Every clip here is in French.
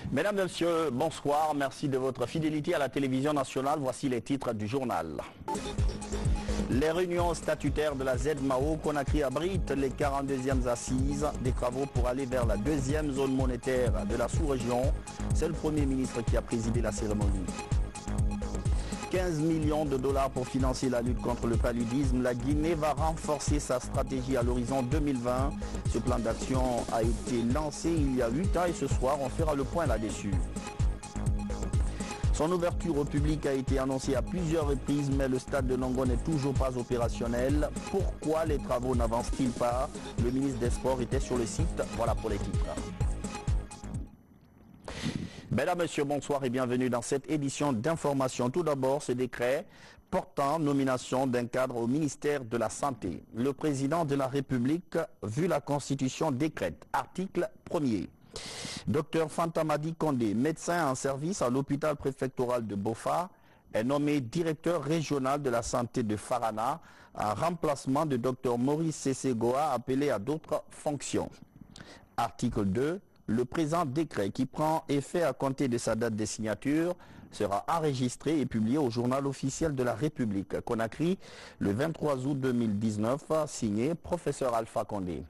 Mesdames, Messieurs, bonsoir. Merci de votre fidélité à la télévision nationale. Voici les titres du journal. Les réunions statutaires de la ZMAO Conakry abritent les 42e assises des travaux pour aller vers la deuxième zone monétaire de la sous-région. C'est le Premier ministre qui a présidé la cérémonie. 15 millions de dollars pour financer la lutte contre le paludisme. La Guinée va renforcer sa stratégie à l'horizon 2020. Ce plan d'action a été lancé il y a 8 ans et ce soir, on fera le point là-dessus. Son ouverture au public a été annoncée à plusieurs reprises, mais le stade de Longo n'est toujours pas opérationnel. Pourquoi les travaux n'avancent-ils pas? Le ministre des Sports était sur le site. Voilà pour les titres. Mesdames, Messieurs, bonsoir et bienvenue dans cette édition d'information. Tout d'abord, ce décret portant nomination d'un cadre au ministère de la Santé. Le président de la République, vu la Constitution, décrète, article 1er. Dr Fantamadi Kondé, médecin en service à l'hôpital préfectoral de Bofa, est nommé directeur régional de la santé de Farana, en remplacement de Dr Maurice Sessegoa, appelé à d'autres fonctions. Article 2. Le présent décret, qui prend effet à compter de sa date de signature, sera enregistré et publié au journal officiel de la République. Conakry, le 23 août 2019, signé professeur Alpha Condé.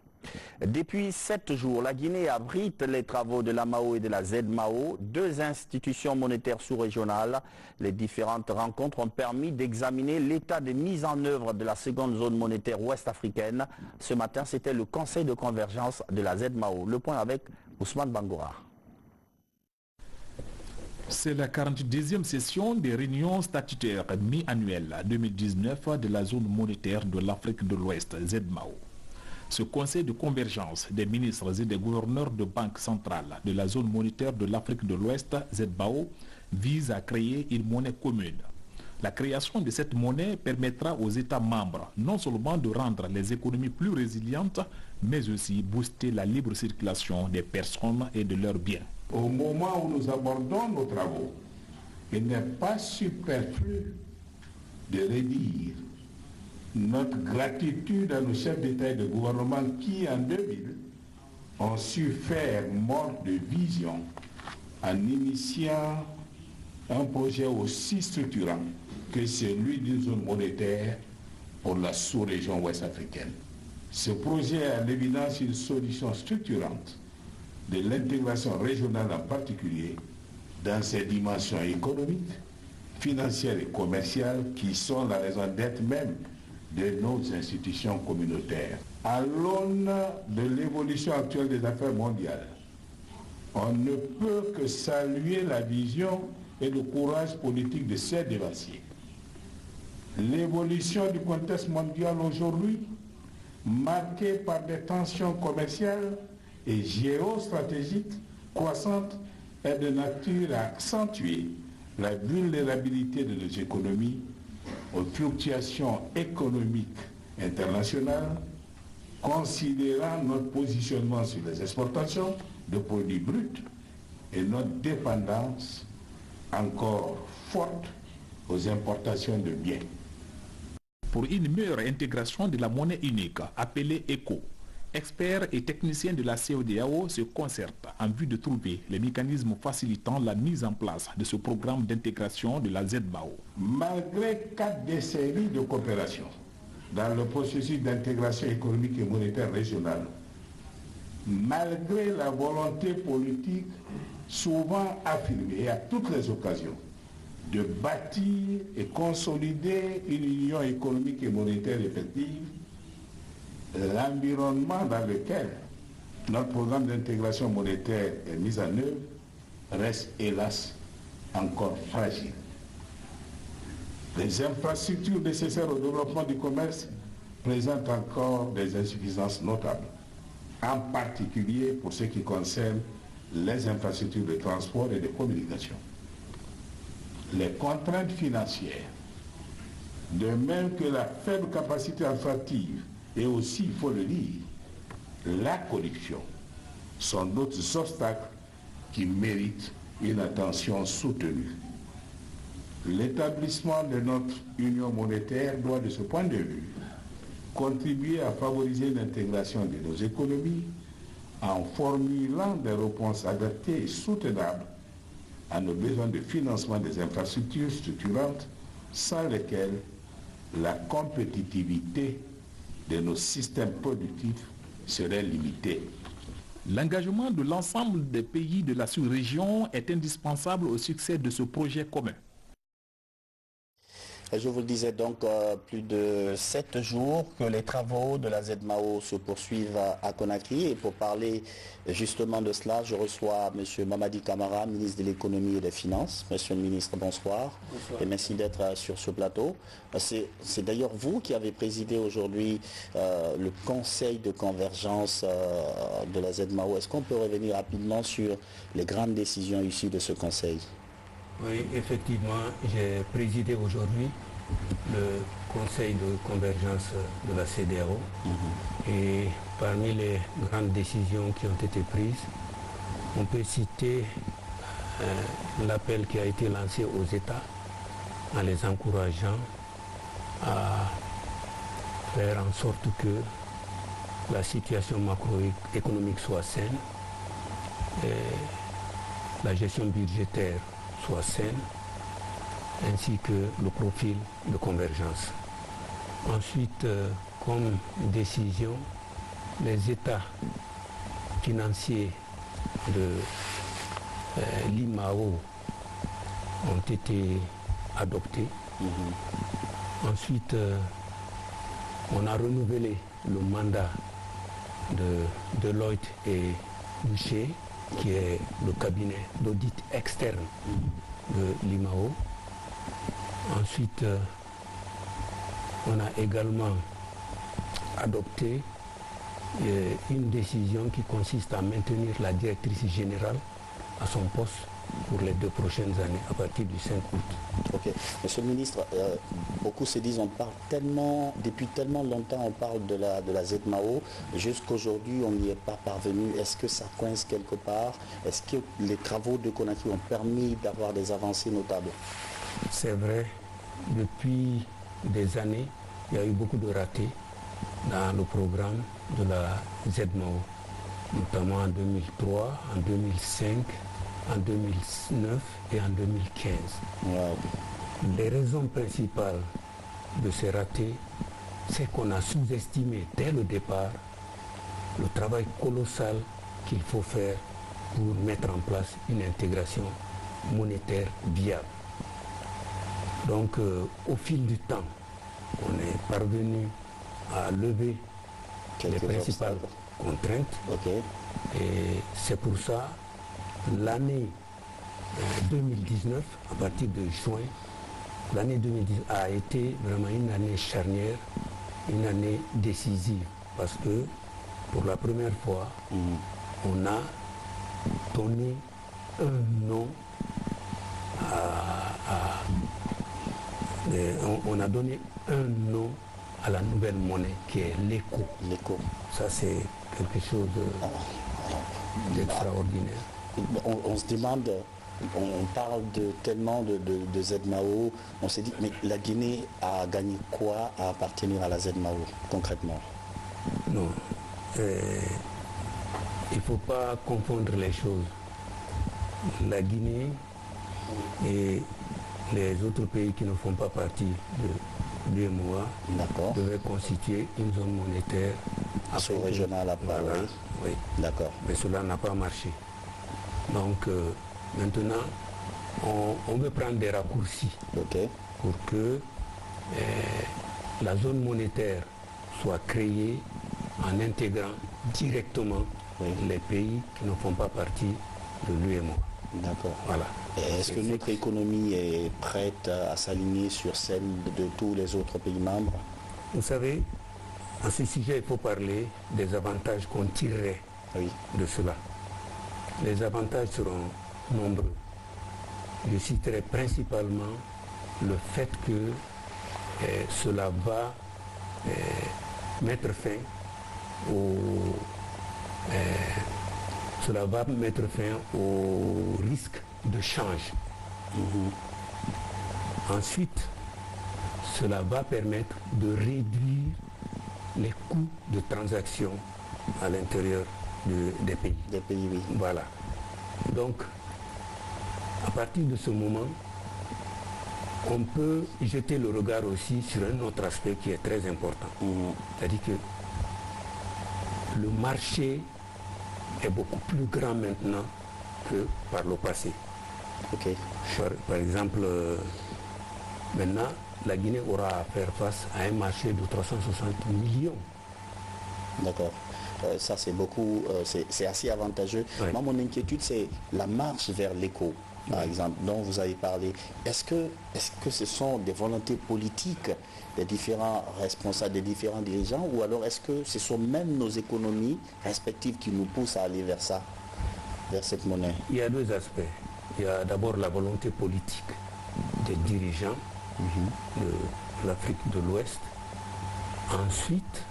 Depuis 7 jours, la Guinée abrite les travaux de la MAO et de la ZMAO, deux institutions monétaires sous-régionales. Les différentes rencontres ont permis d'examiner l'état de mise en œuvre de la seconde zone monétaire ouest-africaine. Ce matin, c'était le conseil de convergence de la ZMAO. Le point avec Ousmane Bangoura. C'est la 42e session des réunions statutaires mi-annuelles 2019 de la zone monétaire de l'Afrique de l'Ouest, ZMAO. Ce conseil de convergence des ministres et des gouverneurs de banque centrale de la zone monétaire de l'Afrique de l'Ouest, ZMAO, vise à créer une monnaie commune. La création de cette monnaie permettra aux États membres non seulement de rendre les économies plus résilientes, mais aussi booster la libre circulation des personnes et de leurs biens. Au moment où nous abordons nos travaux, il n'est pas superflu de redire notre gratitude à nos chefs d'État et de gouvernement qui, en 2000, ont su faire montre de vision en initiant un projet aussi structurant que celui d'une zone monétaire pour la sous-région ouest-africaine. Ce projet est à l'évidence une solution structurante de l'intégration régionale en particulier dans ses dimensions économiques, financières et commerciales qui sont la raison d'être même de nos institutions communautaires. À l'aune de l'évolution actuelle des affaires mondiales, on ne peut que saluer la vision et le courage politique de ces dévanciers. L'évolution du contexte mondial aujourd'hui, marquée par des tensions commerciales et géostratégiques croissantes, est de nature à accentuer la vulnérabilité de nos économies aux fluctuations économiques internationales, considérant notre positionnement sur les exportations de produits bruts et notre dépendance encore forte aux importations de biens. Pour une meilleure intégration de la monnaie unique, appelée ECO, experts et techniciens de la CEDEAO se concertent en vue de trouver les mécanismes facilitant la mise en place de ce programme d'intégration de la ZMAO. Malgré 4 décennies de coopération dans le processus d'intégration économique et monétaire régionale, malgré la volonté politique souvent affirmée et à toutes les occasions de bâtir et consolider une union économique et monétaire effective, l'environnement dans lequel notre programme d'intégration monétaire est mis en œuvre reste hélas encore fragile. Les infrastructures nécessaires au développement du commerce présentent encore des insuffisances notables, en particulier pour ce qui concerne les infrastructures de transport et de communication. Les contraintes financières, de même que la faible capacité attractive et aussi, il faut le dire, la corruption, sont d'autres obstacles qui méritent une attention soutenue. L'établissement de notre union monétaire doit, de ce point de vue, contribuer à favoriser l'intégration de nos économies en formulant des réponses adaptées et soutenables à nos besoins de financement des infrastructures structurantes sans lesquelles la compétitivité de nos systèmes productifs serait limitée. L'engagement de l'ensemble des pays de la sous-région est indispensable au succès de ce projet commun. Je vous le disais donc, plus de 7 jours que les travaux de la ZMAO se poursuivent à Conakry. Et pour parler justement de cela, je reçois M. Mamadi Camara, ministre de l'économie et des finances. Monsieur le ministre, bonsoir. Bonsoir. Et merci d'être sur ce plateau. C'est d'ailleurs vous qui avez présidé aujourd'hui le conseil de convergence de la ZMAO. Est-ce qu'on peut revenir rapidement sur les grandes décisions issues de ce conseil ? Oui, effectivement, j'ai présidé aujourd'hui le conseil de convergence de la CEDEAO. Et parmi les grandes décisions qui ont été prises, on peut citer l'appel qui a été lancé aux États en les encourageant à faire en sorte que la situation macroéconomique soit saine, et la gestion budgétaire soit saine, ainsi que le profil de convergence. Ensuite, comme décision, les états financiers de l'IMAO ont été adoptés. Ensuite, on a renouvelé le mandat de Deloitte et Touché, qui est le cabinet d'audit externe de l'IMAO. Ensuite, on a également adopté une décision qui consiste à maintenir la directrice générale à son poste pour les 2 prochaines années, à partir du 5 août. Ok. Monsieur le ministre, beaucoup se disent, on parle tellement, depuis tellement longtemps, on parle de la ZMAO, jusqu'aujourd'hui, on n'y est pas parvenu. Est-ce que ça coince quelque part? Est-ce que les travaux de Conakry ont permis d'avoir des avancées notables? C'est vrai, depuis des années, il y a eu beaucoup de ratés dans le programme de la ZMAO, notamment en 2003, en 2005, en 2009 et en 2015. Wow. Les raisons principales de ces ratés, c'est qu'on a sous-estimé dès le départ le travail colossal qu'il faut faire pour mettre en place une intégration monétaire viable. Donc, au fil du temps, on est parvenu à lever les principales contraintes. Okay. Et c'est pour ça l'année 2019, à partir de juin, l'année 2019 a été vraiment une année charnière, une année décisive, parce que pour la première fois, on a donné un nom on a donné un nom à la nouvelle monnaie qui est l'ECO. L'ECO. Ça, c'est quelque chose d'extraordinaire. On se demande, on parle tellement de ZMAO, on s'est dit, mais la Guinée a gagné quoi à appartenir à la ZMAO, concrètement? Non, il ne faut pas confondre les choses. La Guinée et les autres pays qui ne font pas partie de l'UEMOA devaient constituer une zone monétaire sous-régionale à part. Voilà, oui. D'accord. Mais cela n'a pas marché. Donc maintenant, on veut prendre des raccourcis pour que la zone monétaire soit créée en intégrant directement les pays qui ne font pas partie de l'UEMOA. D'accord. Voilà. Est-ce que notre économie est prête à s'aligner sur celle de tous les autres pays membres? Vous savez, à ce sujet, il faut parler des avantages qu'on tirerait de cela. Les avantages seront nombreux. Je citerai principalement le fait que cela va mettre fin au risque de change. Ensuite, cela va permettre de réduire les coûts de transaction à l'intérieur des pays. Des pays, oui. Voilà. Donc, à partir de ce moment, on peut jeter le regard aussi sur un autre aspect qui est très important. C'est-à-dire que le marché est beaucoup plus grand maintenant que par le passé. Ok. Par exemple, maintenant, la Guinée aura à faire face à un marché de 360 millions. D'accord. Ça, c'est beaucoup, c'est assez avantageux. Oui. Moi, mon inquiétude, c'est la marche vers l'éco, par exemple, dont vous avez parlé. Est-ce que ce sont des volontés politiques des différents responsables, des différents dirigeants, ou alors est-ce que ce sont même nos économies respectives qui nous poussent à aller vers ça, vers cette monnaie? Il y a deux aspects. Il y a d'abord la volonté politique des dirigeants de l'Afrique de l'Ouest. Ensuite,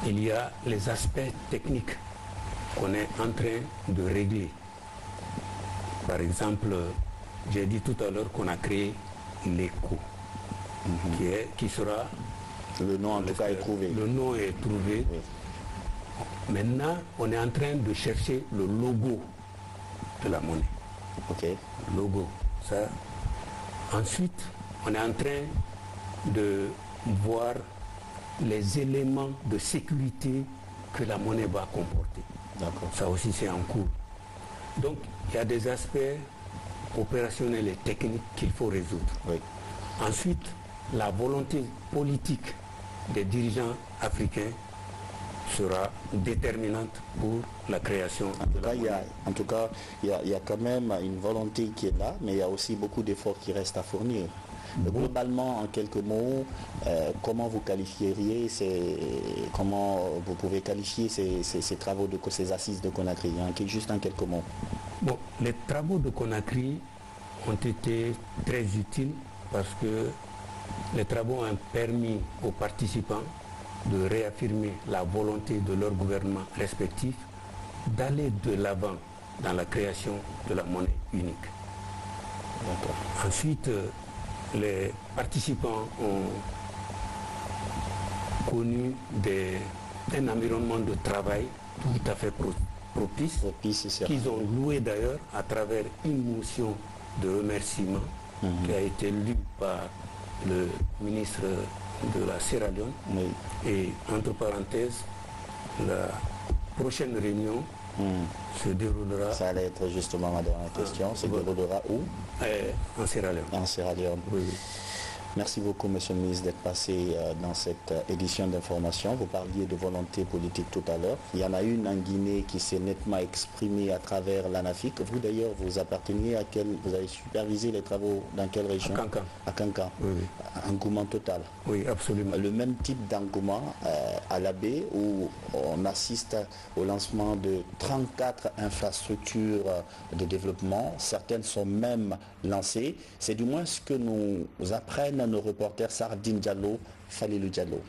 il y a les aspects techniques qu'on est en train de régler. Par exemple, j'ai dit tout à l'heure qu'on a créé l'ECO, qui sera... Le nom en tout cas est trouvé. Le nom est trouvé. Oui. Maintenant, on est en train de chercher le logo de la monnaie. Ok. Logo. Ça. Ensuite, on est en train de voir les éléments de sécurité que la monnaie va comporter. D'accord. Ça aussi, c'est en cours. Donc, il y a des aspects opérationnels et techniques qu'il faut résoudre. Oui. Ensuite, la volonté politique des dirigeants africains sera déterminante pour la création de la monnaie. En tout cas, il y a quand même une volonté qui est là, mais il y a aussi beaucoup d'efforts qui restent à fournir. Globalement, en quelques mots, comment vous qualifieriez, comment vous pouvez qualifier ces travaux, ces assises de Conakry, juste en quelques mots? Bon, les travaux de Conakry ont été très utiles parce que les travaux ont permis aux participants de réaffirmer la volonté de leurs gouvernements respectifs d'aller de l'avant dans la création de la monnaie unique. Ensuite, les participants ont connu un environnement de travail tout à fait propice, qu'ils ont loué d'ailleurs à travers une motion de remerciement qui a été lue par le ministre de la Sierra Leone. Oui. Et entre parenthèses, la prochaine réunion se déroulera... Ça allait être justement ma dernière question. Se déroulera où? En Sierra Leone. En Sierra Leone. Oui. Merci beaucoup, Monsieur le ministre, d'être passé dans cette édition d'information. Vous parliez de volonté politique tout à l'heure. Il y en a une en Guinée qui s'est nettement exprimée à travers l'ANAFIC. Vous d'ailleurs, vous apparteniez à vous avez supervisé les travaux dans quelle région? À Kankan. À Kankan. Oui, oui. Engouement total. Oui, absolument. Le même type d'engouement à la baie où on assiste au lancement de 34 infrastructures de développement. Certaines sont même lancées. C'est du moins ce que nous apprennent nos reporters Sardine Diallo, Falilou Diallo.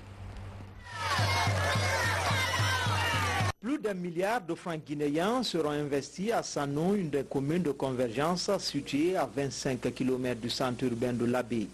Plus d'1 milliard de francs guinéens seront investis à Sanou, une des communes de convergence située à 25 km du centre urbain de l'Abbé.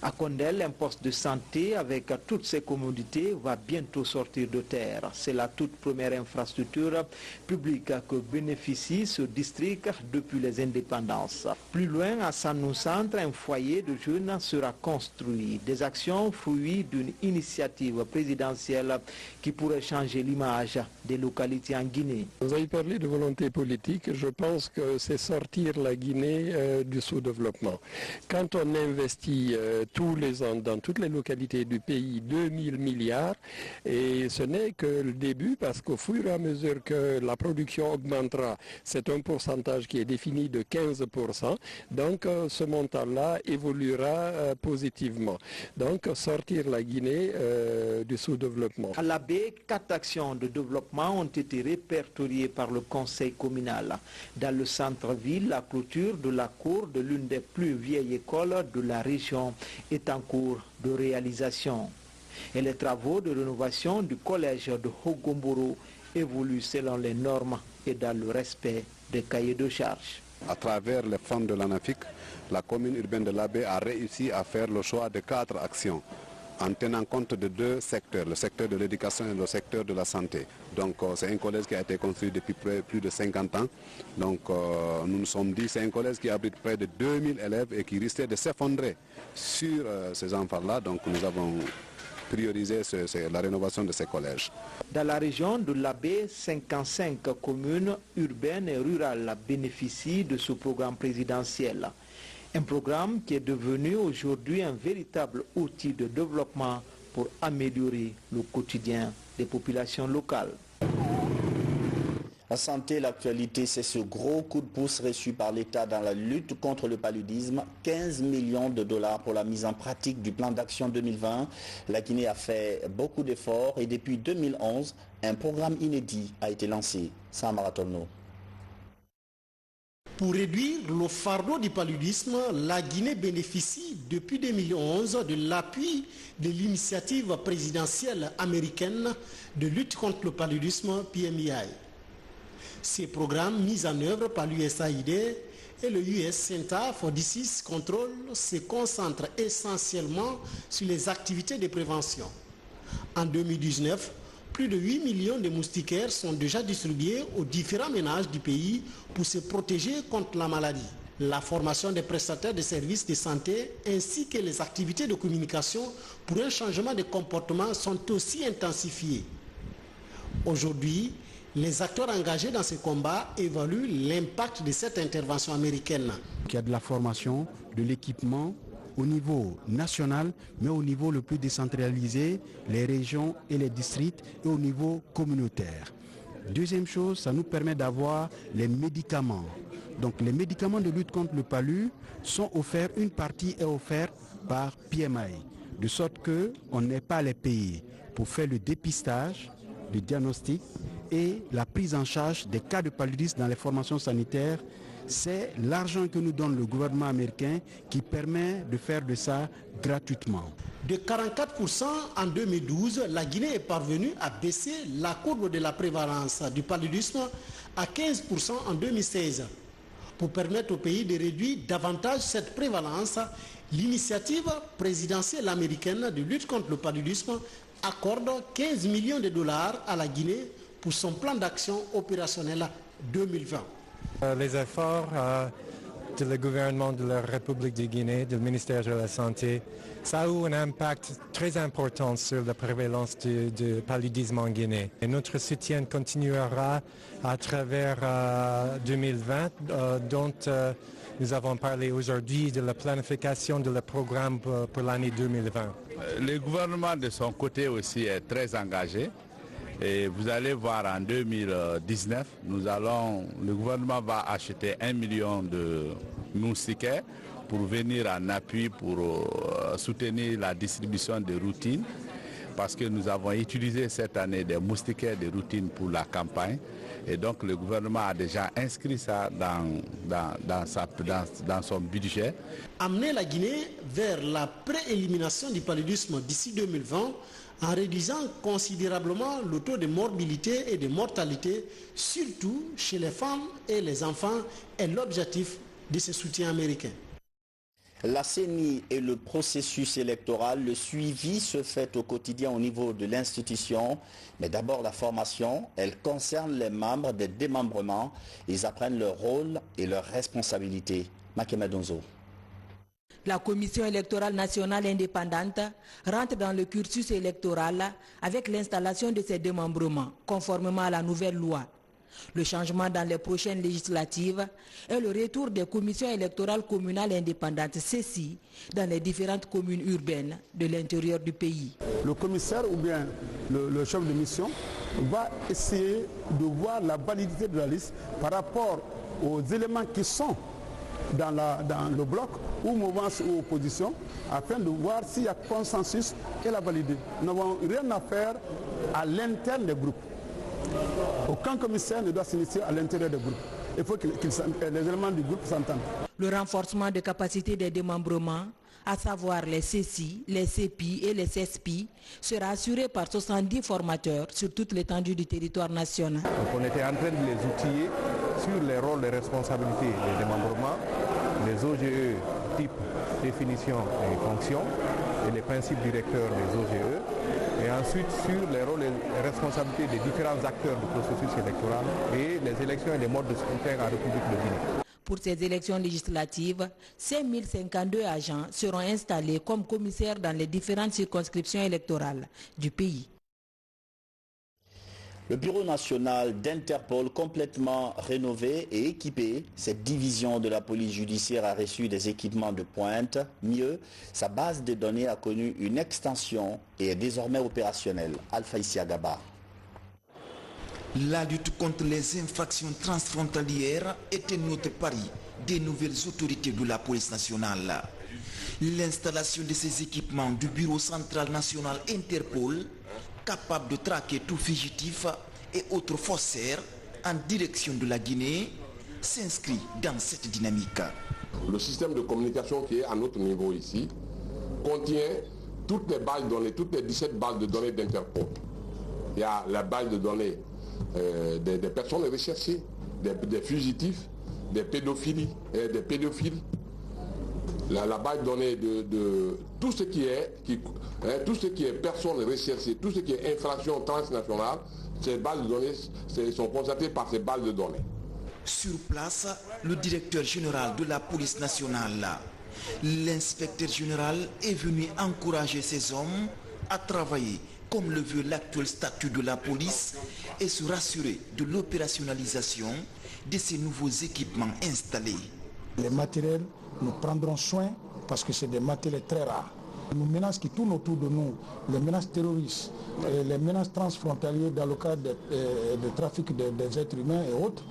À Condel, un poste de santé avec toutes ses commodités va bientôt sortir de terre. C'est la toute première infrastructure publique que bénéficie ce district depuis les indépendances. Plus loin, à Sanou Centre, un foyer de jeunes sera construit. Des actions fruits d'une initiative présidentielle qui pourrait changer l'image des localités en Guinée. Vous avez parlé de volonté politique. Je pense que c'est sortir la Guinée du sous-développement. Quand on investit tous les ans dans toutes les localités du pays 2000 milliards et ce n'est que le début parce qu'au fur et à mesure que la production augmentera, c'est un pourcentage qui est défini de 15%, donc ce montant-là évoluera positivement. Donc sortir la Guinée du sous-développement. À la baie, 4 actions de développement ont été répertoriées par le conseil communal. Dans le centre-ville, la clôture de la cour de l'une des plus vieilles écoles de la région est en cours de réalisation. Et les travaux de rénovation du collège de Hogomboro évoluent selon les normes et dans le respect des cahiers de charges. À travers les fonds de l'ANAFIC, la commune urbaine de l'Abbé a réussi à faire le choix de 4 actions. en tenant compte de deux secteurs, le secteur de l'éducation et le secteur de la santé. Donc c'est un collège qui a été construit depuis plus de 50 ans. Donc nous nous sommes dit c'est un collège qui abrite près de 2000 élèves et qui risquait de s'effondrer sur ces enfants-là. Donc nous avons prioriser la rénovation de ces collèges. Dans la région de l'Abbé, 55 communes urbaines et rurales bénéficient de ce programme présidentiel. Un programme qui est devenu aujourd'hui un véritable outil de développement pour améliorer le quotidien des populations locales. La santé, l'actualité, c'est ce gros coup de pouce reçu par l'État dans la lutte contre le paludisme. 15 millions de dollars pour la mise en pratique du plan d'action 2020. La Guinée a fait beaucoup d'efforts et depuis 2011, un programme inédit a été lancé. Samara Torno. Pour réduire le fardeau du paludisme, la Guinée bénéficie depuis 2011 de l'appui de l'initiative présidentielle américaine de lutte contre le paludisme PMEI. Ces programmes mis en œuvre par l'USAID et le US Center for Disease Control se concentrent essentiellement sur les activités de prévention. En 2019, plus de 8 millions de moustiquaires sont déjà distribués aux différents ménages du pays pour se protéger contre la maladie. La formation des prestataires de services de santé ainsi que les activités de communication pour un changement de comportement sont aussi intensifiées. Aujourd'hui, les acteurs engagés dans ce combat évaluent l'impact de cette intervention américaine. Il y a de la formation, de l'équipement au niveau national, mais au niveau le plus décentralisé, les régions et les districts, et au niveau communautaire. Deuxième chose, ça nous permet d'avoir les médicaments. Donc les médicaments de lutte contre le palu sont offerts, une partie est offerte par PMI, de sorte qu'on n'ait pas à les payer pour faire le dépistage, le diagnostic et la prise en charge des cas de paludisme dans les formations sanitaires. C'est l'argent que nous donne le gouvernement américain qui permet de faire de ça gratuitement. De 44% en 2012, la Guinée est parvenue à baisser la courbe de la prévalence du paludisme à 15% en 2016. Pour permettre au pays de réduire davantage cette prévalence, l'initiative présidentielle américaine de lutte contre le paludisme accorde 15 millions de dollars à la Guinée pour son plan d'action opérationnel 2020. Les efforts du gouvernement de la République de Guinée, du ministère de la Santé, ça a eu un impact très important sur la prévalence du paludisme en Guinée. Et notre soutien continuera à travers 2020, dont nous avons parlé aujourd'hui de la planification de le programme pour l'année 2020. Le gouvernement de son côté aussi est très engagé. Et vous allez voir en 2019, le gouvernement va acheter 1 million de moustiquaires pour venir en appui pour soutenir la distribution de routines. Parce que nous avons utilisé cette année des moustiquaires de routine pour la campagne. Et donc le gouvernement a déjà inscrit ça dans son budget. Amener la Guinée vers la préélimination du paludisme d'ici 2020 en réduisant considérablement le taux de morbidité et de mortalité, surtout chez les femmes et les enfants, est l'objectif de ce soutien américain. La CENI et le processus électoral, le suivi se fait au quotidien au niveau de l'institution. Mais d'abord la formation, elle concerne les membres des démembrements. Ils apprennent leur rôle et leurs responsabilités. Makeme Donzo. La Commission électorale nationale indépendante rentre dans le cursus électoral avec l'installation de ses démembrements, conformément à la nouvelle loi. Le changement dans les prochaines législatives est le retour des commissions électorales communales indépendantes CECI dans les différentes communes urbaines de l'intérieur du pays. Le commissaire ou bien le chef de mission va essayer de voir la validité de la liste par rapport aux éléments qui sont dans le bloc ou mouvance ou opposition afin de voir s'il y a consensus et la valider. Nous n'avons rien à faire à l'interne des groupes. Aucun commissaire ne doit s'initier à l'intérieur des groupes. Il faut que les éléments du groupe s'entendent. Le renforcement des capacités des démembrements, à savoir les CECI, les CEPI et les CESPI, sera assuré par 70 formateurs sur toute l'étendue du territoire national. Donc on était en train de les outiller sur les rôles et responsabilités des démembrements, les OGE type, définition et fonction et les principes directeurs des OGE. Et ensuite sur les rôles et responsabilités des différents acteurs du processus électoral et les élections et les modes de scrutin en République de Guinée. Pour ces élections législatives, 5052 agents seront installés comme commissaires dans les différentes circonscriptions électorales du pays. Le Bureau national d'Interpol complètement rénové et équipé, cette division de la police judiciaire a reçu des équipements de pointe. Mieux, sa base de données a connu une extension et est désormais opérationnelle. Alpha Isiagaba. La lutte contre les infractions transfrontalières était notre pari des nouvelles autorités de la police nationale. L'installation de ces équipements du Bureau central national Interpol, capable de traquer tout fugitif et autres faussaires en direction de la Guinée, s'inscrit dans cette dynamique. Le système de communication qui est à notre niveau ici contient toutes les bases de données, toutes les 17 bases de données d'Interpol. Il y a la base de données des personnes recherchées, des fugitifs, des pédophiles, la base de données de tout ce qui est personnes recherchées, tout ce qui est infraction transnationale, ces bases de données sont constatées par ces bases de données. Sur place, le directeur général de la police nationale, l'inspecteur général est venu encourager ces hommes à travailler comme le veut l'actuel statut de la police et se rassurer de l'opérationnalisation de ces nouveaux équipements installés. Les matériels, nous prendrons soin parce que c'est des matériels très rares. Les menaces qui tournent autour de nous, les menaces terroristes, les menaces transfrontalières dans le cadre de trafic des êtres humains et autres.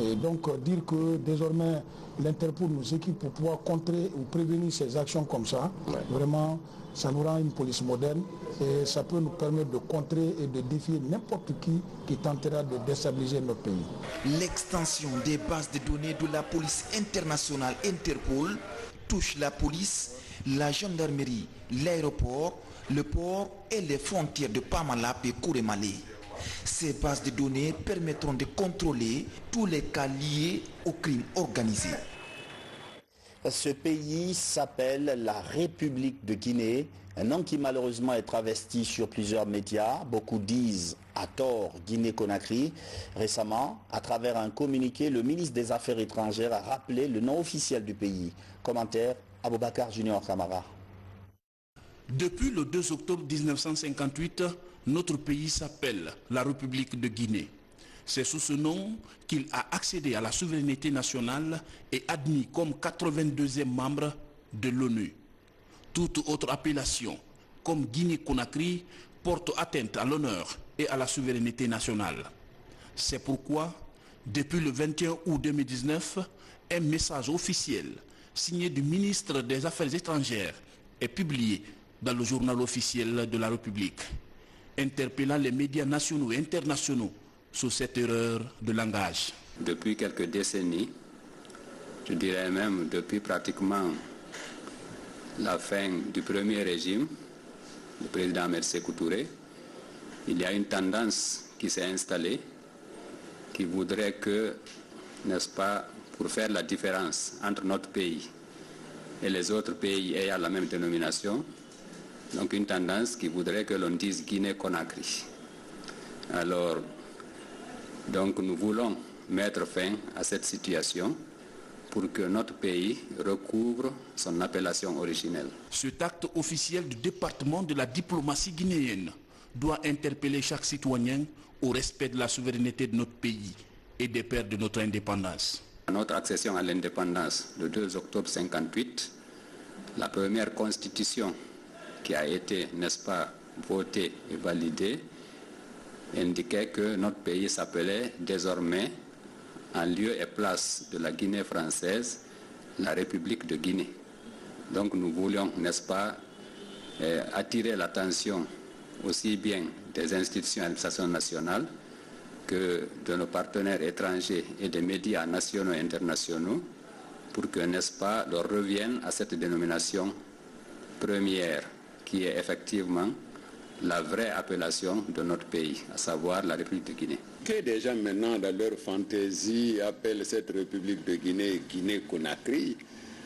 Et donc dire que désormais l'Interpol nous équipe pour pouvoir contrer ou prévenir ces actions comme ça, vraiment ça nous rend une police moderne et ça peut nous permettre de contrer et de défier n'importe qui tentera de déstabiliser notre pays. L'extension des bases de données de la police internationale Interpol touche la police, la gendarmerie, l'aéroport, le port et les frontières de Pamalap et Kourémalé. Ces bases de données permettront de contrôler tous les cas liés au crime organisé. Ce pays s'appelle la République de Guinée, un nom qui malheureusement est travesti sur plusieurs médias. Beaucoup disent à tort Guinée-Conakry. Récemment, à travers un communiqué, le ministre des Affaires étrangères a rappelé le nom officiel du pays. Commentaire, Aboubakar Junior Camara. Depuis le 2 octobre 1958, notre pays s'appelle la République de Guinée. C'est sous ce nom qu'il a accédé à la souveraineté nationale et admis comme 82e membre de l'ONU. Toute autre appellation, comme Guinée-Conakry, porte atteinte à l'honneur et à la souveraineté nationale. C'est pourquoi, depuis le 21 août 2019, un message officiel signé du ministre des Affaires étrangères est publié dans le journal officiel de la République, interpellant les médias nationaux et internationaux sur cette erreur de langage. Depuis quelques décennies, je dirais même depuis pratiquement la fin du premier régime, le président Ahmed Sékou Touré, il y a une tendance qui s'est installée qui voudrait que, n'est-ce pas, pour faire la différence entre notre pays et les autres pays ayant la même dénomination, donc une tendance qui voudrait que l'on dise Guinée-Conakry. Alors, donc nous voulons mettre fin à cette situation pour que notre pays recouvre son appellation originelle. Cet acte officiel du département de la diplomatie guinéenne doit interpeller chaque citoyen au respect de la souveraineté de notre pays et des pères de notre indépendance. À notre accession à l'indépendance le 2 octobre 1958, la première constitution qui a été, n'est-ce pas, votée et validée, indiquait que notre pays s'appelait désormais, en lieu et place de la Guinée française, la République de Guinée. Donc nous voulions, n'est-ce pas, attirer l'attention aussi bien des institutions d'administration nationale que de nos partenaires étrangers et des médias nationaux et internationaux pour que, n'est-ce pas, leur revienne à cette dénomination première qui est effectivement la vraie appellation de notre pays, à savoir la République de Guinée. Que des gens maintenant, dans leur fantaisie, appellent cette République de Guinée Guinée-Conakry,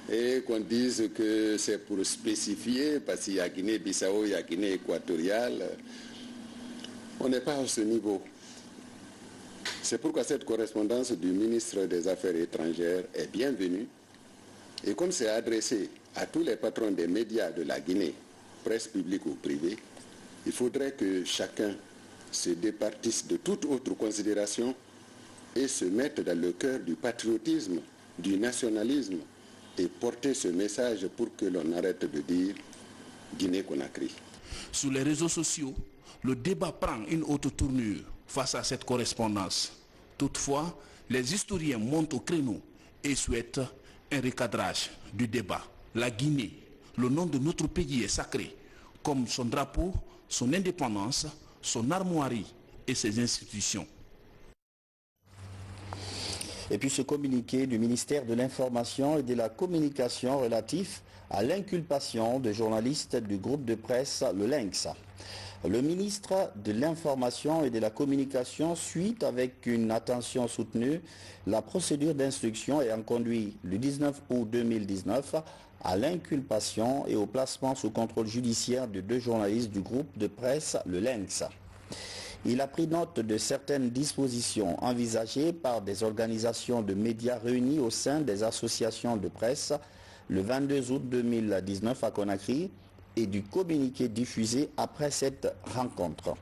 et qu'on dise que c'est pour spécifier, parce qu'il y a Guinée-Bissau, il y a Guinée équatoriale. On n'est pas à ce niveau. C'est pourquoi cette correspondance du ministre des Affaires étrangères est bienvenue. Et comme c'est adressé à tous les patrons des médias de la Guinée, presse publique ou privée, il faudrait que chacun se départisse de toute autre considération et se mette dans le cœur du patriotisme, du nationalisme et porter ce message pour que l'on arrête de dire Guinée-Conakry. Sur les réseaux sociaux, le débat prend une autre tournure face à cette correspondance. Toutefois, les historiens montent au créneau et souhaitent un recadrage du débat. La Guinée, le nom de notre pays est sacré, comme son drapeau, son indépendance, son armoirie et ses institutions. Et puis ce communiqué du ministère de l'Information et de la Communication relatif à l'inculpation de journalistes du groupe de presse Le Lynx. Le ministre de l'Information et de la Communication suit avec une attention soutenue la procédure d'instruction ayant conduit le 19 août 2019 à l'inculpation et au placement sous contrôle judiciaire de 2 journalistes du groupe de presse Le Lynx. Il a pris note de certaines dispositions envisagées par des organisations de médias réunies au sein des associations de presse le 22 août 2019 à Conakry et du communiqué diffusé après cette rencontre.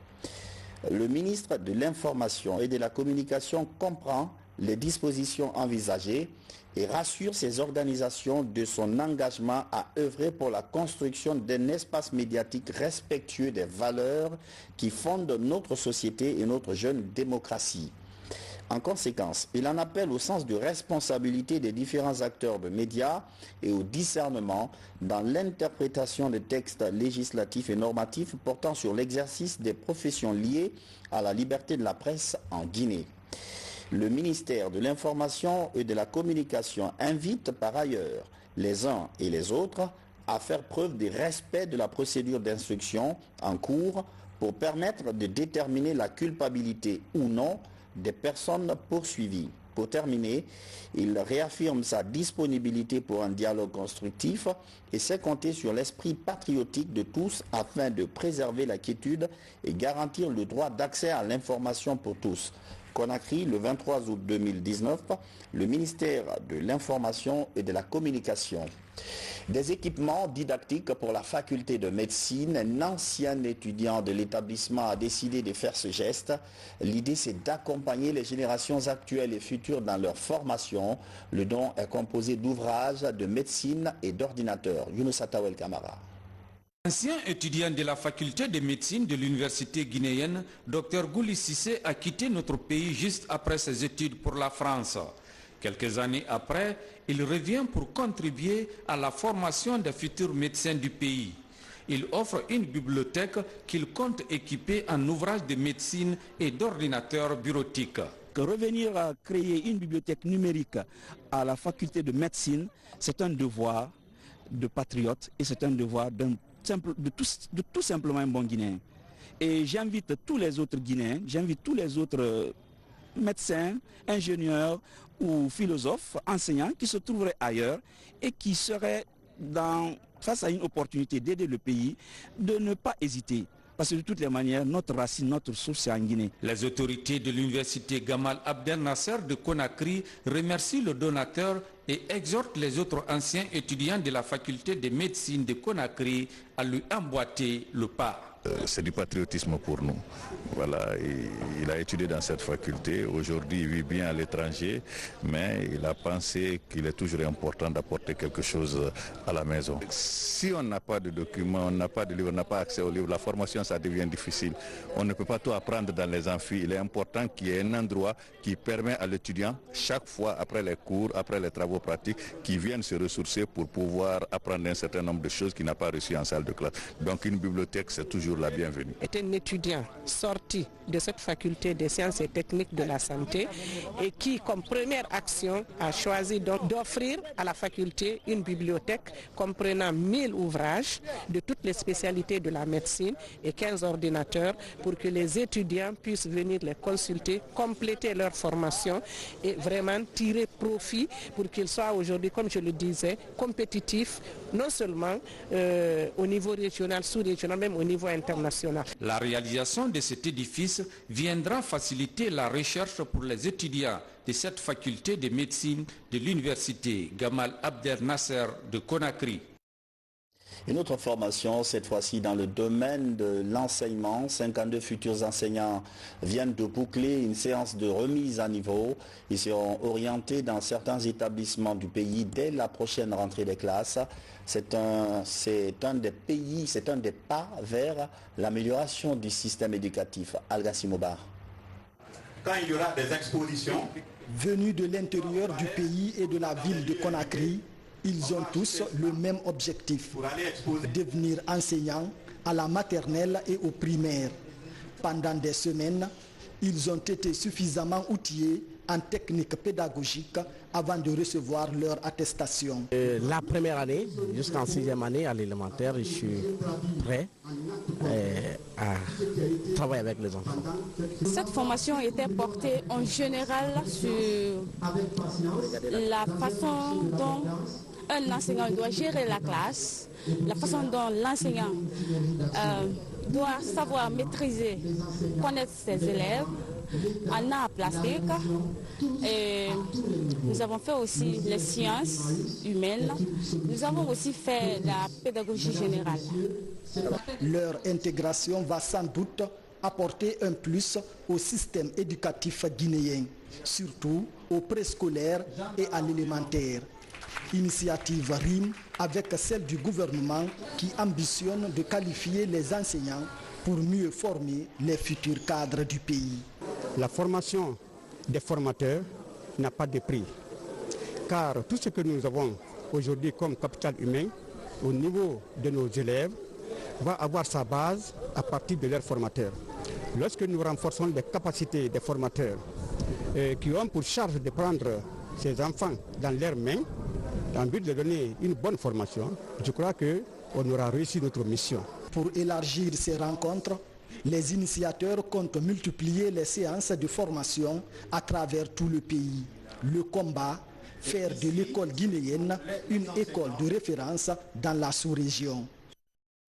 Le ministre de l'Information et de la Communication comprend les dispositions envisagées et rassure ces organisations de son engagement à œuvrer pour la construction d'un espace médiatique respectueux des valeurs qui fondent notre société et notre jeune démocratie. En conséquence, il en appelle au sens de responsabilité des différents acteurs de médias et au discernement dans l'interprétation des textes législatifs et normatifs portant sur l'exercice des professions liées à la liberté de la presse en Guinée. Le ministère de l'Information et de la Communication invite par ailleurs les uns et les autres à faire preuve de respect de la procédure d'instruction en cours pour permettre de déterminer la culpabilité ou non des personnes poursuivies. Pour terminer, il réaffirme sa disponibilité pour un dialogue constructif et sait compter sur l'esprit patriotique de tous afin de préserver la quiétude et garantir le droit d'accès à l'information pour tous. Conakry, le 23 août 2019, le ministère de l'Information et de la Communication. Des équipements didactiques pour la faculté de médecine. Un ancien étudiant de l'établissement a décidé de faire ce geste. L'idée, c'est d'accompagner les générations actuelles et futures dans leur formation. Le don est composé d'ouvrages, de médecine et d'ordinateurs. Younous Atawel Kamara. Ancien étudiant de la faculté de médecine de l'université guinéenne, Dr Gouli Cissé a quitté notre pays juste après ses études pour la France. Quelques années après, il revient pour contribuer à la formation des futurs médecins du pays. Il offre une bibliothèque qu'il compte équiper en ouvrages de médecine et d'ordinateurs bureautiques. Revenir à créer une bibliothèque numérique à la faculté de médecine, c'est un devoir de patriote et c'est un devoir de tout simplement un bon Guinéen. Et j'invite tous les autres Guinéens, j'invite tous les autres médecins, ingénieurs ou philosophes, enseignants qui se trouveraient ailleurs et qui seraient face à une opportunité d'aider le pays, de ne pas hésiter. Parce que de toutes les manières, notre racine, notre source, c'est en Guinée. Les autorités de l'université Gamal Abdel Nasser de Conakry remercient le donateur et exhortent les autres anciens étudiants de la faculté de médecine de Conakry à lui emboîter le pas. C'est du patriotisme pour nous. Voilà, il a étudié dans cette faculté. Aujourd'hui, il vit bien à l'étranger, mais il a pensé qu'il est toujours important d'apporter quelque chose à la maison. Si on n'a pas de documents, on n'a pas de livres, on n'a pas accès aux livres, la formation, ça devient difficile. On ne peut pas tout apprendre dans les amphis. Il est important qu'il y ait un endroit qui permet à l'étudiant, chaque fois après les cours, après les travaux pratiques, qui viennent se ressourcer pour pouvoir apprendre un certain nombre de choses qu'il n'a pas reçues en salle de classe. Donc une bibliothèque, c'est toujours toujours la bienvenue. Est un étudiant sorti de cette faculté des sciences et techniques de la santé et qui, comme première action, a choisi d'offrir à la faculté une bibliothèque comprenant 1000 ouvrages de toutes les spécialités de la médecine et 15 ordinateurs pour que les étudiants puissent venir les consulter, compléter leur formation et vraiment tirer profit pour qu'ils soient aujourd'hui, comme je le disais, compétitifs, non seulement au niveau régional, sous-régional, même au niveau international. La réalisation de cet édifice viendra faciliter la recherche pour les étudiants de cette faculté de médecine de l'université Gamal Abdel Nasser de Conakry. Une autre formation, cette fois-ci dans le domaine de l'enseignement. 52 futurs enseignants viennent de boucler une séance de remise à niveau. Ils seront orientés dans certains établissements du pays dès la prochaine rentrée des classes. C'est un des pas vers l'amélioration du système éducatif. Alga Simobar. Quand il y aura des expositions. Venus de l'intérieur du pays et de la ville de Conakry, ils ont tous le même objectif, devenir enseignants à la maternelle et au primaire. Pendant des semaines, ils ont été suffisamment outillés en technique pédagogique avant de recevoir leur attestation. La première année, jusqu'en 6e année à l'élémentaire, je suis prêt à travailler avec les enfants. Cette formation était portée en général sur la façon dont un enseignant doit gérer la classe, la façon dont l'enseignant doit savoir maîtriser, connaître ses élèves, en art plastique. Et nous avons fait aussi les sciences humaines. Nous avons aussi fait la pédagogie générale. Leur intégration va sans doute apporter un plus au système éducatif guinéen, surtout au préscolaire et à l'élémentaire. Initiative rime avec celle du gouvernement qui ambitionne de qualifier les enseignants pour mieux former les futurs cadres du pays. La formation des formateurs n'a pas de prix, car tout ce que nous avons aujourd'hui comme capital humain au niveau de nos élèves va avoir sa base à partir de leurs formateurs. Lorsque nous renforçons les capacités des formateurs qui ont pour charge de prendre ces enfants dans leurs mains, en but de donner une bonne formation, je crois qu'on aura réussi notre mission. Pour élargir ces rencontres, les initiateurs comptent multiplier les séances de formation à travers tout le pays. Le combat, faire de l'école guinéenne une école de référence dans la sous-région.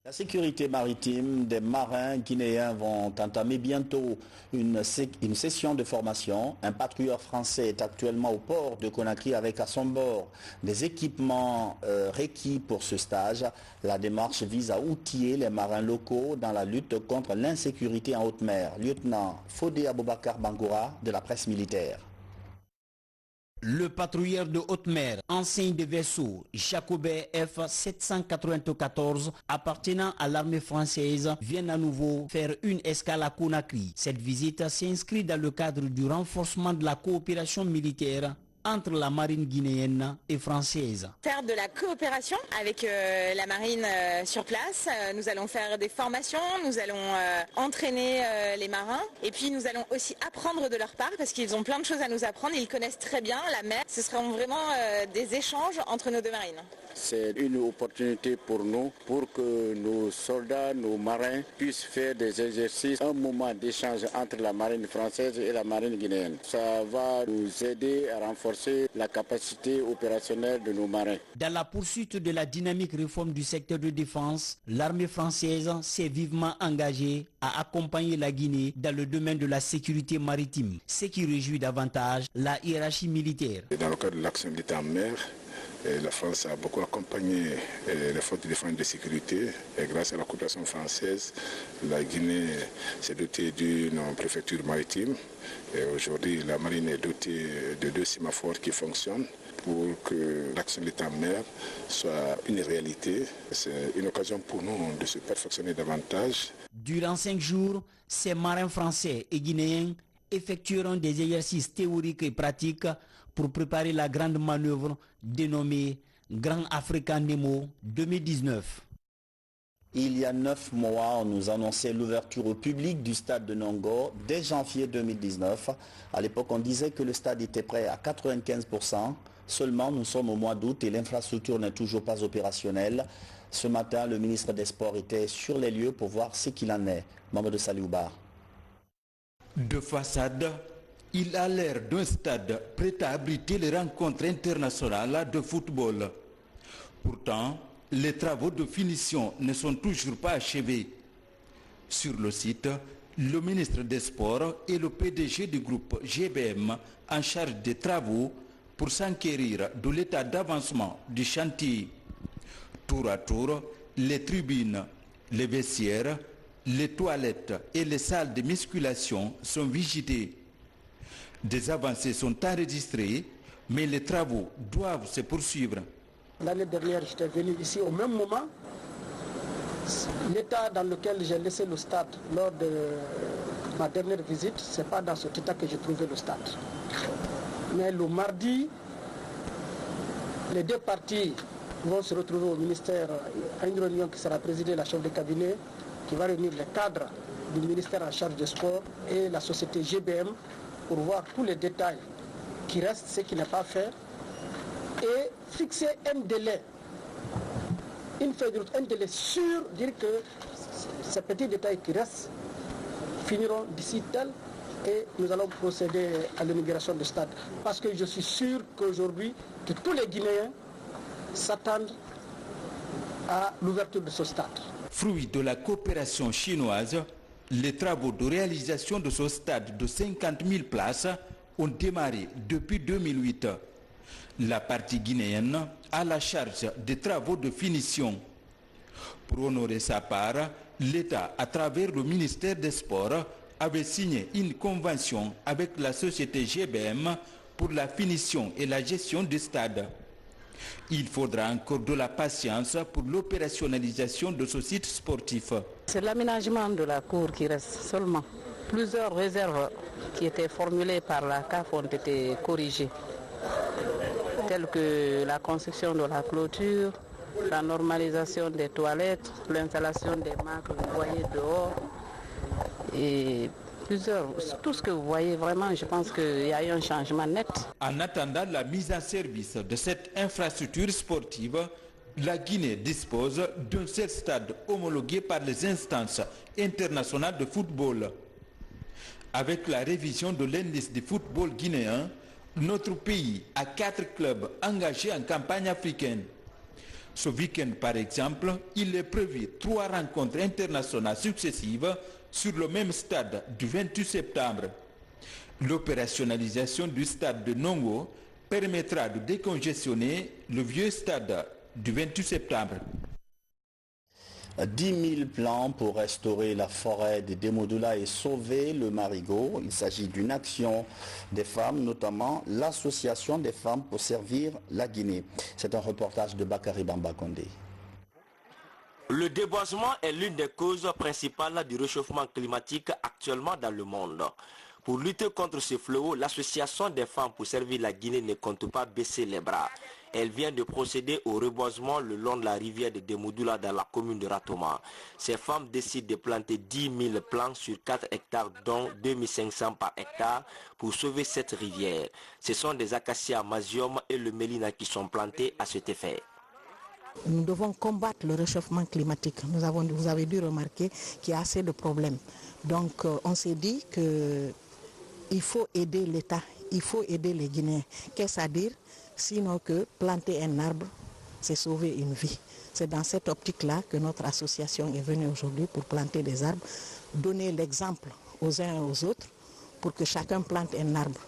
La sécurité maritime des marins guinéens vont entamer bientôt une session de formation. Un patrouilleur français est actuellement au port de Conakry avec à son bord des équipements requis pour ce stage. La démarche vise à outiller les marins locaux dans la lutte contre l'insécurité en haute mer. Lieutenant Fodé Aboubakar Bangoura de la presse militaire. Le patrouilleur de haute mer, enseigne de vaisseau Jacobet F-794 appartenant à l'armée française, vient à nouveau faire une escale à Conakry. Cette visite s'inscrit dans le cadre du renforcement de la coopération militaire entre la marine guinéenne et française. Faire de la coopération avec la marine sur place. Nous allons faire des formations, nous allons entraîner les marins et puis nous allons aussi apprendre de leur part parce qu'ils ont plein de choses à nous apprendre. Ils connaissent très bien la mer. Ce seront vraiment des échanges entre nos deux marines. C'est une opportunité pour nous, pour que nos soldats, nos marins puissent faire des exercices, un moment d'échange entre la marine française et la marine guinéenne. Ça va nous aider à renforcer la capacité opérationnelle de nos marins. Dans la poursuite de la dynamique réforme du secteur de défense, l'armée française s'est vivement engagée à accompagner la Guinée dans le domaine de la sécurité maritime, ce qui réjouit davantage la hiérarchie militaire. Dans le cadre de l'action militaire en mer, la France a beaucoup accompagné les forces de défense et de sécurité et grâce à la coopération française, la Guinée s'est dotée d'une préfecture maritime et aujourd'hui la marine est dotée de 2 sémaphores qui fonctionnent pour que l'action militaire en mer soit une réalité. C'est une occasion pour nous de se perfectionner davantage. Durant 5 jours, ces marins français et guinéens effectueront des exercices théoriques et pratiques pour préparer la grande manœuvre dénommée Grand African Nemo 2019. Il y a 9 mois, on nous annonçait l'ouverture au public du stade de Nongo dès janvier 2019. À l'époque, on disait que le stade était prêt à 95%. Seulement, nous sommes au mois d'août et l'infrastructure n'est toujours pas opérationnelle. Ce matin, le ministre des Sports était sur les lieux pour voir ce qu'il en est. Mamadou Saliouba. De façade, il a l'air d'un stade prêt à abriter les rencontres internationales de football. Pourtant, les travaux de finition ne sont toujours pas achevés. Sur le site, le ministre des Sports et le PDG du groupe GBM en charge des travaux pour s'enquérir de l'état d'avancement du chantier. Tour à tour, les tribunes, les vestiaires, les toilettes et les salles de musculation sont visitées. Des avancées sont enregistrées, mais les travaux doivent se poursuivre. L'année dernière, j'étais venu ici au même moment. L'état dans lequel j'ai laissé le stade lors de ma dernière visite, ce n'est pas dans cet état que j'ai trouvé le stade. Mais le mardi, les deux parties vont se retrouver au ministère à une réunion qui sera présidée la chef de cabinet, qui va réunir les cadres du ministère en charge des sports et la société GBM pour voir tous les détails qui restent, ce qui n'est pas fait, et fixer un délai, une feuille de route, un délai sûr, dire que ces petits détails qui restent finiront d'ici tel et nous allons procéder à l'inauguration du stade. Parce que je suis sûr qu'aujourd'hui, que tous les Guinéens s'attendent à l'ouverture de ce stade. Fruit de la coopération chinoise, les travaux de réalisation de ce stade de 50 000 places ont démarré depuis 2008. La partie guinéenne a la charge des travaux de finition. Pour honorer sa part, l'État, à travers le ministère des Sports, avait signé une convention avec la société GBM pour la finition et la gestion du stade. Il faudra encore de la patience pour l'opérationnalisation de ce site sportif. C'est l'aménagement de la cour qui reste seulement. Plusieurs réserves qui étaient formulées par la CAF ont été corrigées, telles que la construction de la clôture, la normalisation des toilettes, l'installation des marques que vous voyez dehors et tout ce que vous voyez vraiment, je pense qu'il y a eu un changement net. En attendant la mise en service de cette infrastructure sportive, la Guinée dispose d'un seul stade homologué par les instances internationales de football. Avec la révision de l'indice du football guinéen, notre pays a 4 clubs engagés en campagne africaine. Ce week-end, par exemple, il est prévu 3 rencontres internationales successives sur le même stade du 28 septembre. L'opérationnalisation du stade de Nongo permettra de décongestionner le vieux stade du 28 septembre. 10 000 plans pour restaurer la forêt de Demodoula et sauver le marigot. Il s'agit d'une action des femmes, notamment l'association des femmes pour servir la Guinée. C'est un reportage de Bakary Bamba Kondé. Le déboisement est l'une des causes principales du réchauffement climatique actuellement dans le monde. Pour lutter contre ce fléau, l'association des femmes pour servir la Guinée ne compte pas baisser les bras. Elle vient de procéder au reboisement le long de la rivière de Demodoula dans la commune de Ratoma. Ces femmes décident de planter 10 000 plants sur 4 hectares, dont 2500 par hectare, pour sauver cette rivière. Ce sont des acacias Masium et le mélina qui sont plantés à cet effet. Nous devons combattre le réchauffement climatique. Vous avez dû remarquer qu'il y a assez de problèmes. Donc on s'est dit qu'il faut aider l'État, il faut aider les Guinéens. Qu'est-ce à dire? Sinon que planter un arbre, c'est sauver une vie. C'est dans cette optique-là que notre association est venue aujourd'hui pour planter des arbres, donner l'exemple aux uns et aux autres pour que chacun plante un arbre.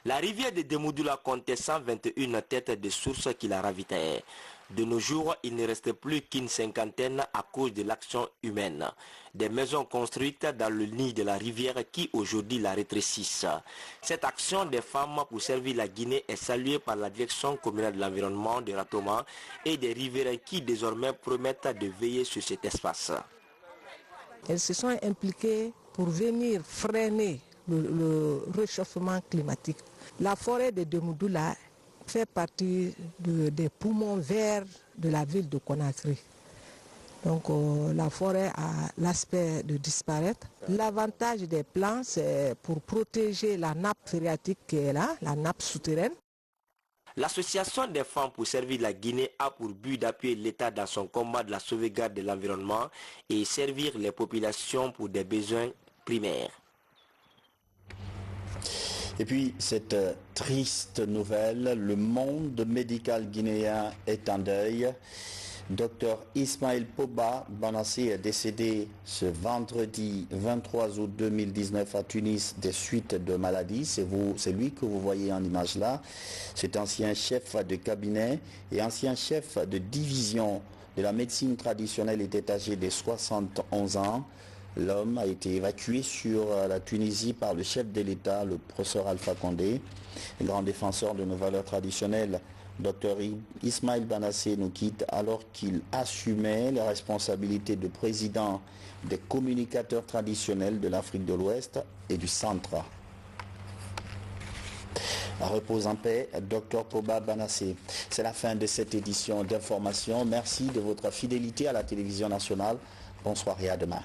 La rivière de Demodoula comptait 121 têtes de sources qui la ravitaient. De nos jours, il ne reste plus qu'une cinquantaine à cause de l'action humaine. Des maisons construites dans le nid de la rivière qui aujourd'hui la rétrécissent. Cette action des femmes pour servir la Guinée est saluée par la direction communale de l'environnement de Ratoma et des riverains qui désormais promettent de veiller sur cet espace. Elles se sont impliquées pour venir freiner le réchauffement climatique. La forêt de Demodoula fait partie des poumons verts de la ville de Conakry. Donc la forêt a l'aspect de disparaître. L'avantage des plants, c'est pour protéger la nappe phréatique qui est là, la nappe souterraine. L'Association des femmes pour servir la Guinée a pour but d'appuyer l'État dans son combat de la sauvegarde de l'environnement et servir les populations pour des besoins primaires. Et puis, cette triste nouvelle, le monde médical guinéen est en deuil. Dr Ismail Poba Banassé est décédé ce vendredi 23 août 2019 à Tunis des suites de maladie. C'est lui que vous voyez en image là. C'est ancien chef de cabinet et ancien chef de division de la médecine traditionnelle, était âgé de 71 ans. L'homme a été évacué sur la Tunisie par le chef de l'État, le professeur Alpha Condé, grand défenseur de nos valeurs traditionnelles. Dr Ismail Banassé nous quitte alors qu'il assumait les responsabilités de président des communicateurs traditionnels de l'Afrique de l'Ouest et du Centre. À repose en paix, Dr Poba Banassé. C'est la fin de cette édition d'information. Merci de votre fidélité à la télévision nationale. Bonsoir et à demain.